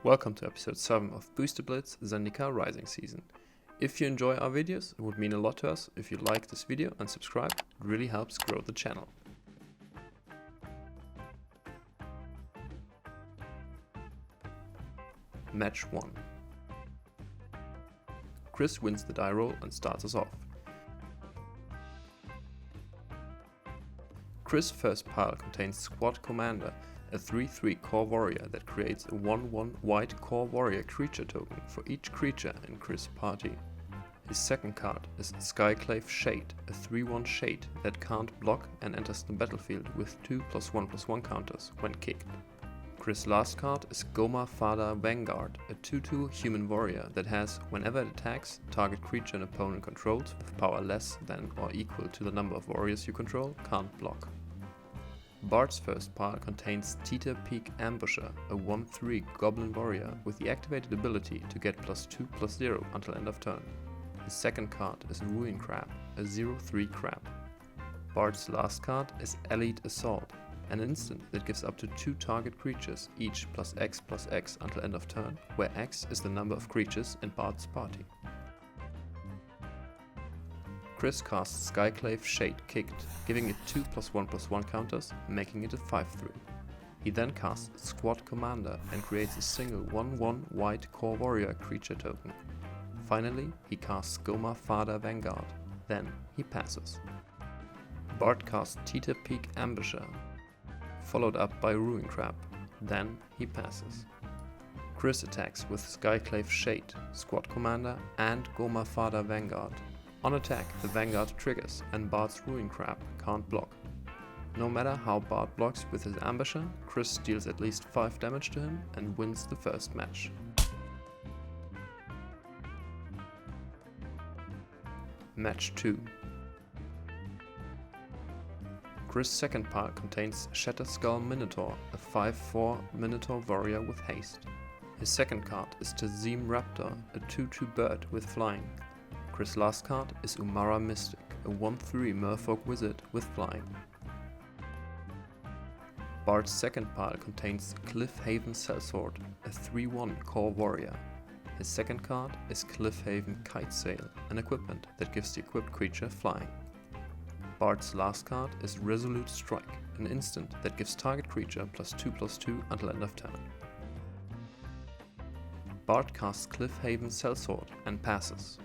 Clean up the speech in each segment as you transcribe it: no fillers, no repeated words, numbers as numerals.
Welcome to episode 7 of Booster Blitz Zendikar Rising Season. If you enjoy our videos, it would mean a lot to us if you like this video and subscribe. It really helps grow the channel. Match 1. Chris wins the die roll and starts us off. Chris' first pile contains Squad Commander, a 3/3 core warrior that creates a 1/1 white core warrior creature token for each creature in Chris' party. His second card is Skyclave Shade, a 3/1 shade that can't block and enters the battlefield with 2+1/+1 counters when kicked. Chris' last card is Goma Fada Vanguard, a 2/2 human warrior that has, whenever it attacks, target creature an opponent controls with power less than or equal to the number of warriors you control can't block. Bart's first pile contains Teeter Peak Ambusher, a 1/3 goblin warrior with the activated ability to get +2/+0 until end of turn. His second card is Ruin Crab, a 0/3 crab. Bart's last card is Elite Assault, an instant that gives up to 2 target creatures, each +X/+X until end of turn, where X is the number of creatures in Bart's party. Chris casts Skyclave Shade Kicked, giving it 2+1/+1 counters, making it a 5/3. He then casts Squad Commander and creates a single 1/1 white core warrior creature token. Finally, he casts Goma Fada Vanguard. Then he passes. Bart casts Teeter Peak Ambusher, followed up by Ruin Crab. Then he passes. Chris attacks with Skyclave Shade, Squad Commander and Goma Fada Vanguard. On attack, the Vanguard triggers and Bart's Ruin Crab can't block. No matter how Bart blocks with his Ambusher, Chris deals at least 5 damage to him and wins the first match. Match 2. Chris' second pile contains Shatterskull Minotaur, a 5/4 Minotaur warrior with haste. His second card is Tazim Raptor, a 2/2 bird with flying. Chris' last card is Umara Mystic, a 1/3 merfolk wizard with flying. Bart's second pile contains Cliffhaven Sellsword, a 3/1 core warrior. His second card is Cliffhaven Kitesail, an equipment that gives the equipped creature flying. Bart's last card is Resolute Strike, an instant that gives target creature +2/+2 until end of turn. Bart casts Cliffhaven Sellsword and passes.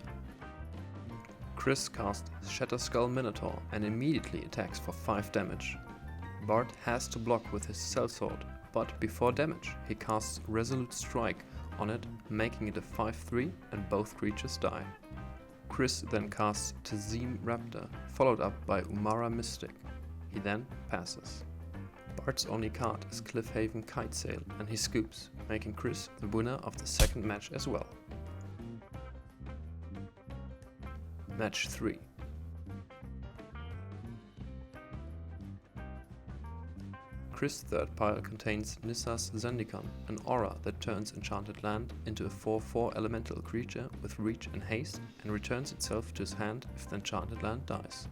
Chris casts Shatterskull Minotaur and immediately attacks for 5 damage. Bart has to block with his Sellsword, but before damage he casts Resolute Strike on it, making it a 5/3 and both creatures die. Chris then casts Tazim Raptor, followed up by Umara Mystic. He then passes. Bart's only card is Cliffhaven Kitesail and he scoops, making Chris the winner of the second match as well. Match 3. Chris' third pile contains Nissa's Zendikar, an aura that turns enchanted land into a 4/4 elemental creature with reach and haste and returns itself to his hand if the enchanted land dies.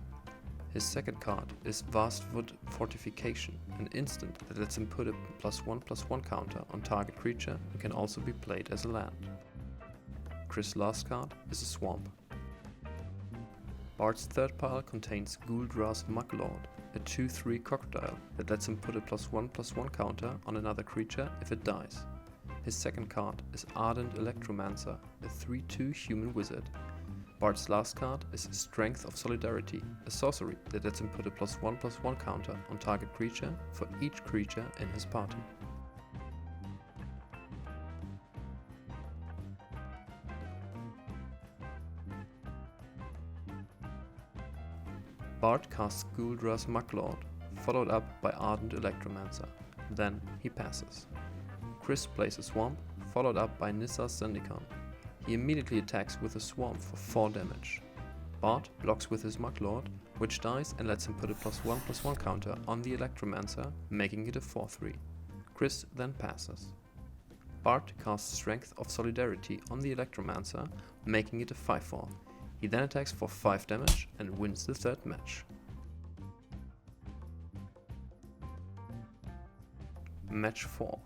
His second card is Vastwood Fortification, an instant that lets him put a +1/+1 counter on target creature and can also be played as a land. Chris' last card is a Swamp. Bart's third pile contains Guldra's Muglord, a 2/3 crocodile that lets him put a +1/+1 counter on another creature if it dies. His second card is Ardent Electromancer, a 3/2 human wizard. Bart's last card is Strength of Solidarity, a sorcery that lets him put a +1/+1 counter on target creature for each creature in his party. Bart casts Guldra's Muglord, followed up by Ardent Electromancer. Then he passes. Chris plays a Swamp, followed up by Nissa's Zendikar. He immediately attacks with a Swamp for 4 damage. Bart blocks with his Muglord, which dies and lets him put a +1/+1 counter on the Electromancer, making it a 4/3. Chris then passes. Bart casts Strength of Solidarity on the Electromancer, making it a 5/4. He then attacks for 5 damage and wins the third match. Match 4.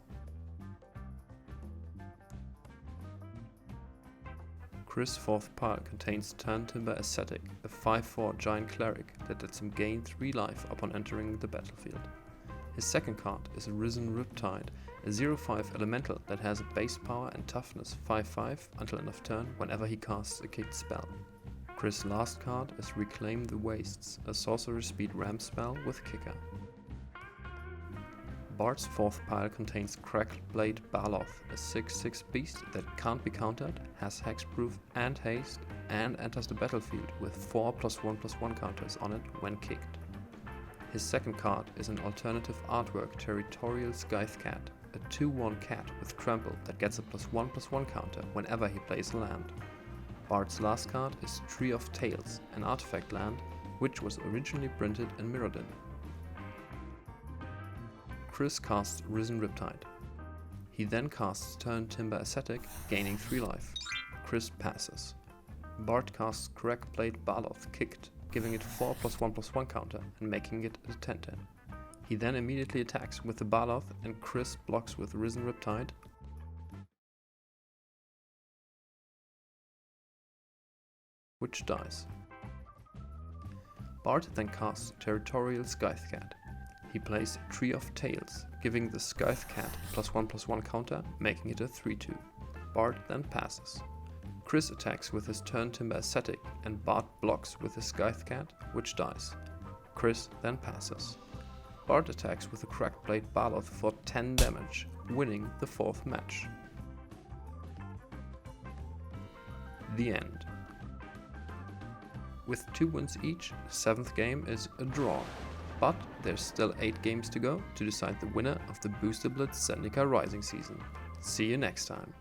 Chris' fourth pile contains Turn Timber Ascetic, a 5/4 giant cleric that lets him gain 3 life upon entering the battlefield. His second card is a Risen Riptide, a 0/5 elemental that has a base power and toughness 5/5 until end of turn whenever he casts a kicked spell. Chris' last card is Reclaim the Wastes, a sorcerer speed ramp spell with kicker. Bart's fourth pile contains Cracked Blade Baloth, a 6/6 beast that can't be countered, has hexproof and haste, and enters the battlefield with 4 +1/+1 counters on it when kicked. His second card is an alternative artwork Territorial Scythe Cat, a 2/1 cat with trample that gets a +1/+1 counter whenever he plays a land. Bart's last card is Tree of Tales, an artifact land which was originally printed in Mirrodin. Chris casts Risen Riptide. He then casts Turn Timber Ascetic, gaining 3 life. Chris passes. Bart casts Cracked Blade Baloth kicked, giving it 4 +1/+1 counter and making it a 10/10. He then immediately attacks with the Baloth and Chris blocks with Risen Riptide, which dies. Bart then casts Territorial Scythe Cat. He plays Tree of Tales, giving the Scythe Cat +1/+1 counter, making it a 3/2. Bart then passes. Chris attacks with his Turn Timber Ascetic and Bart blocks with his Scythe Cat, which dies. Chris then passes. Bart attacks with the Cracked Blade Baloth for 10 damage, winning the 4th match. The end. With 2 wins each, the 7th game is a draw. But there's still 8 games to go to decide the winner of the Booster Blitz Zendikar Rising season. See you next time.